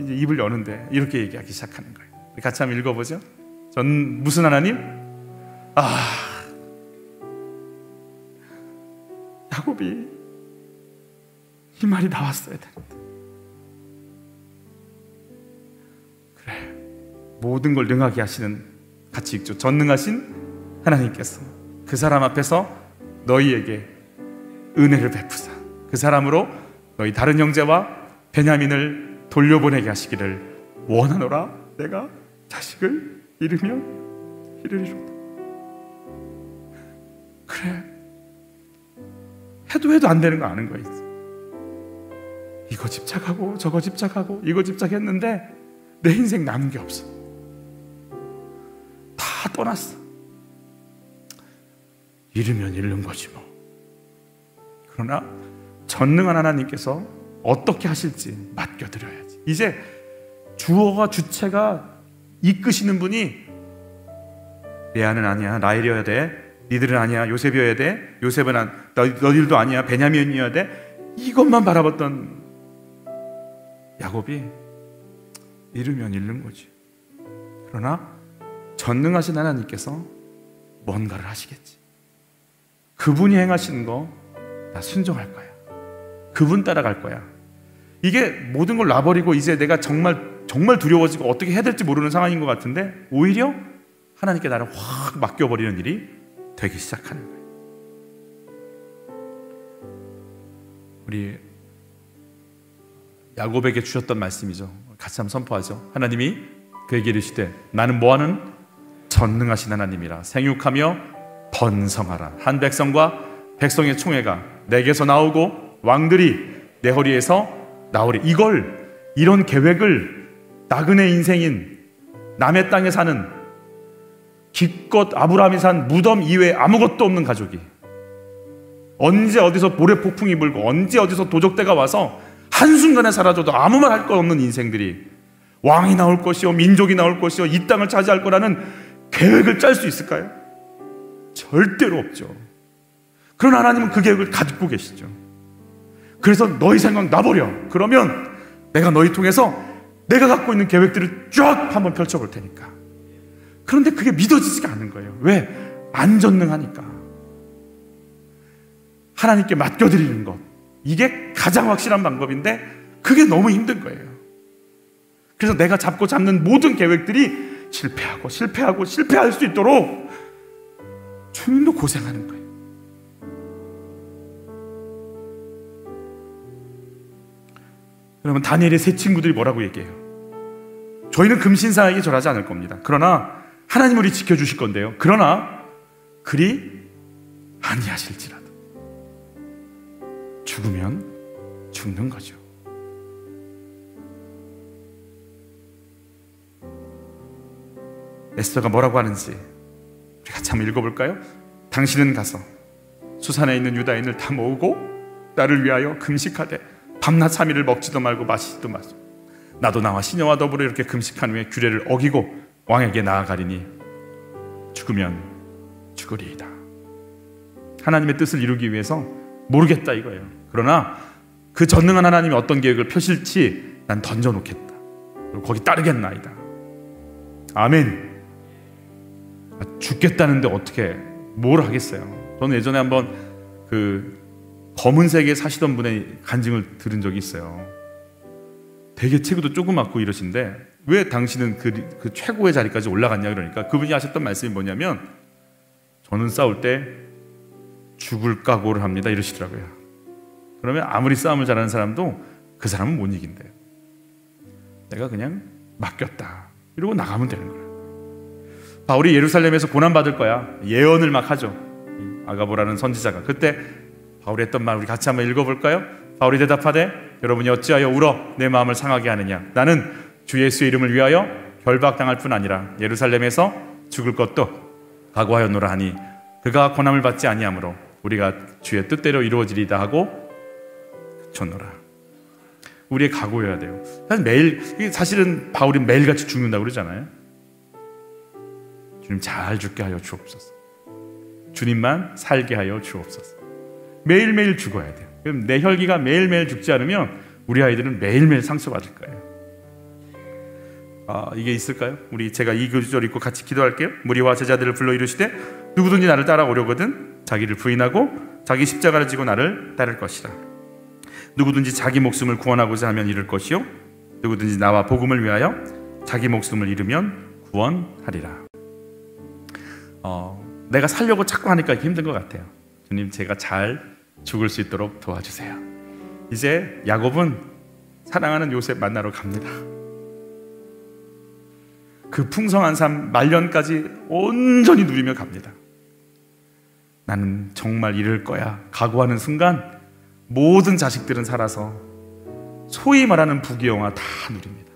이제 입을 여는데 이렇게 얘기하기 시작하는 거예요. 같이 한번 읽어보죠. 전 무슨 하나님? 야곱이 이 말이 나왔어야 되는데. 그래, 모든 걸 능하게 하시는, 같이 읽죠. 전능하신 하나님께서 그 사람 앞에서 너희에게 은혜를 베푸사 그 사람으로 너희 다른 형제와 베냐민을 돌려보내게 하시기를 원하노라. 내가 자식을 잃으면 이르리로다. 그래, 해도 안 되는 거 아는 거야. 이거 집착하고 저거 집착하고 이거 집착했는데 내 인생 남은 게 없어. 다 떠났어. 잃으면 잃는 거지 뭐. 그러나 전능한 하나님께서 어떻게 하실지 맡겨드려야지. 이제 주어가 주체가 이끄시는 분이 레아는 아니야, 라헬이어야 돼, 니들은 아니야, 요셉이어야 돼, 요셉은 너희들도 아니야, 베냐민이어야 돼, 이것만 바라봤던 야곱이 잃으면 잃는 거지. 그러나 전능하신 하나님께서 뭔가를 하시겠지. 그분이 행하시는 거 나 순종할 거야. 그분 따라갈 거야. 이게 모든 걸 놔버리고 이제 내가 정말 두려워지고 어떻게 해야 될지 모르는 상황인 것 같은데, 오히려 하나님께 나를 확 맡겨버리는 일이 되기 시작하는 거예요. 우리 야곱에게 주셨던 말씀이죠. 같이 한번 선포하죠. 하나님이 그에게 이르시되 나는 뭐하는 전능하신 하나님이라. 생육하며 번성하라. 한 백성과 백성의 총회가 내게서 나오고 왕들이 내 허리에서 나오리. 이런 계획을 나그네 인생인 남의 땅에 사는 기껏 아브라함이 산 무덤 이외에 아무것도 없는 가족이, 언제 어디서 모래폭풍이 불고 언제 어디서 도적대가 와서 한순간에 사라져도 아무 말 할 거 없는 인생들이 왕이 나올 것이요 민족이 나올 것이요 이 땅을 차지할 거라는 계획을 짤 수 있을까요? 절대로 없죠. 그러나 하나님은 그 계획을 갖고 계시죠. 그래서 너희 생각 놔버려. 그러면 내가 너희 통해서 내가 갖고 있는 계획들을 쫙 한번 펼쳐볼 테니까. 그런데 그게 믿어지지가 않는 거예요. 왜? 안 전능하니까. 하나님께 맡겨드리는 것, 이게 가장 확실한 방법인데 그게 너무 힘든 거예요. 그래서 내가 잡는 모든 계획들이 실패할 수 있도록 주님도 고생하는 거예요. 그러면 다니엘의 세 친구들이 뭐라고 얘기해요? 저희는 금신상에게 절하지 않을 겁니다. 그러나 하나님 우리 지켜주실 건데요. 그러나 그리 아니하실지라도 죽으면 죽는 거죠. 에스더가 뭐라고 하는지 우리 같이 한번 읽어볼까요? 당신은 가서 수산에 있는 유다인을 다 모으고 나를 위하여 금식하되 밤낮 3일을 먹지도 말고 마시지도 마소. 나도 나와 시녀와 더불어 이렇게 금식한 후에 규례를 어기고 왕에게 나아가리니 죽으면 죽으리이다. 하나님의 뜻을 이루기 위해서 모르겠다 이거예요. 그러나 그 전능한 하나님이 어떤 계획을 펴실지 난 던져놓겠다. 그리고 거기 따르겠나이다. 아멘. 죽겠다는데 어떻게 뭘 하겠어요? 저는 예전에 한번 그 검은색에 사시던 분의 간증을 들은 적이 있어요. 되게 체구도 조그맣고 이러신데 왜 당신은 그 최고의 자리까지 올라갔냐 그러니까 그분이 하셨던 말씀이 뭐냐면 저는 싸울 때 죽을 각오를 합니다 이러시더라고요. 그러면 아무리 싸움을 잘하는 사람도 그 사람은 못 이긴대요. 내가 그냥 맡겼다 이러고 나가면 되는 거예요. 바울이 예루살렘에서 고난받을 거야 예언을 막 하죠. 아가보라는 선지자가. 그때 바울이 했던 말 우리 같이 한번 읽어볼까요? 바울이 대답하되 여러분이 어찌하여 울어 내 마음을 상하게 하느냐. 나는 주 예수의 이름을 위하여 결박당할 뿐 아니라 예루살렘에서 죽을 것도 각오하였노라 하니 그가 고난을 받지 아니하므로 우리가 주의 뜻대로 이루어지리다 하고 그쳤노라. 우리의 각오여야 돼요. 사실은 바울이 매일같이 죽는다고 그러잖아요. 주님 잘 죽게 하여 주옵소서. 주님만 살게 하여 주옵소서. 매일매일 죽어야 돼요. 그럼 내 혈기가 매일매일 죽지 않으면 우리 아이들은 매일매일 상처받을 거예요. 이게 있을까요? 제가 이 구절 읽고 같이 기도할게요. 무리와 제자들을 불러 이르시되 누구든지 나를 따라오려거든 자기를 부인하고 자기 십자가를 지고 나를 따를 것이라. 누구든지 자기 목숨을 구원하고자 하면 잃을 것이요 누구든지 나와 복음을 위하여 자기 목숨을 잃으면 구원하리라. 내가 살려고 자꾸 하니까 힘든 것 같아요. 주님 제가 잘 죽을 수 있도록 도와주세요. 이제 야곱은 사랑하는 요셉 만나러 갑니다. 그 풍성한 삶 말년까지 온전히 누리며 갑니다. 나는 정말 이럴 거야 각오하는 순간 모든 자식들은 살아서 소위 말하는 부귀영화 다 누립니다.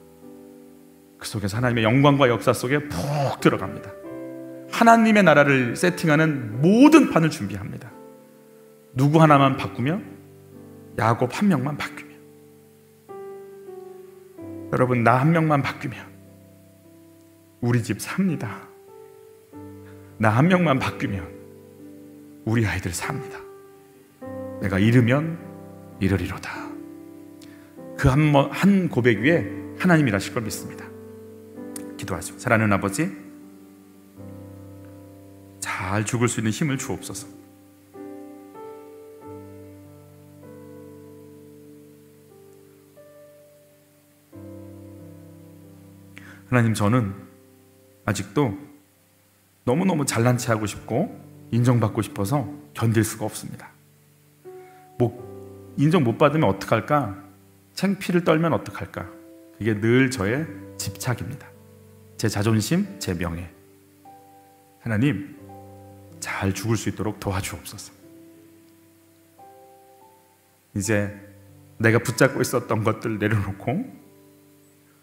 그 속에서 하나님의 영광과 역사 속에 푹 들어갑니다. 하나님의 나라를 세팅하는 모든 판을 준비합니다. 누구 하나만 바꾸면 야곱 한 명만 바뀌면 여러분 나 한 명만 바뀌면 우리 집 삽니다. 나 한 명만 바뀌면 우리 아이들 삽니다. 내가 잃으면 잃으리로다. 그 한 고백 위에 하나님이 일하실 걸 믿습니다. 기도하죠. 사랑하는 아버지 잘 죽을 수 있는 힘을 주옵소서. 하나님 저는 아직도 너무너무 잘난 체 하고 싶고 인정받고 싶어서 견딜 수가 없습니다. 인정 못 받으면 어떡할까? 창피를 떨면 어떡할까? 그게 늘 저의 집착입니다. 제 자존심, 제 명예. 하나님 잘 죽을 수 있도록 도와주옵소서. 이제 내가 붙잡고 있었던 것들 내려놓고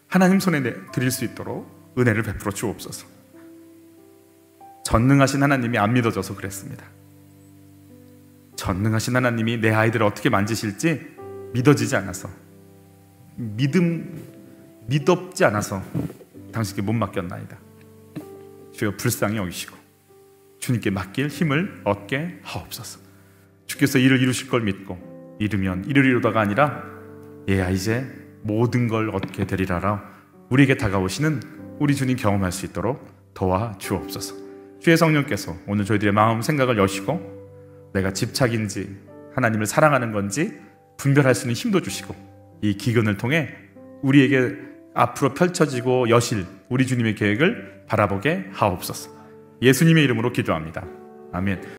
하나님 손에 드릴 수 있도록 은혜를 베풀어 주옵소서. 전능하신 하나님이 안 믿어져서 그랬습니다. 전능하신 하나님이 내 아이들을 어떻게 만지실지 믿어지지 않아서 믿op지 않아서 당신께 못 맡겼나이다. 주여 불쌍히 여기시고 주님께 맡길 힘을 얻게 하옵소서. 주께서 이를 이루실 걸 믿고 이르면 이르리로다가 아니라 얘야 이제 모든 걸 얻게 되리라라 우리에게 다가오시는 우리 주님 경험할 수 있도록 도와주옵소서. 주의 성령께서 오늘 저희들의 마음 생각을 여시고 내가 집착인지 하나님을 사랑하는 건지 분별할 수 있는 힘도 주시고 이 기근을 통해 우리에게 앞으로 펼쳐지고 여실 우리 주님의 계획을 바라보게 하옵소서. 예수님의 이름으로 기도합니다. 아멘.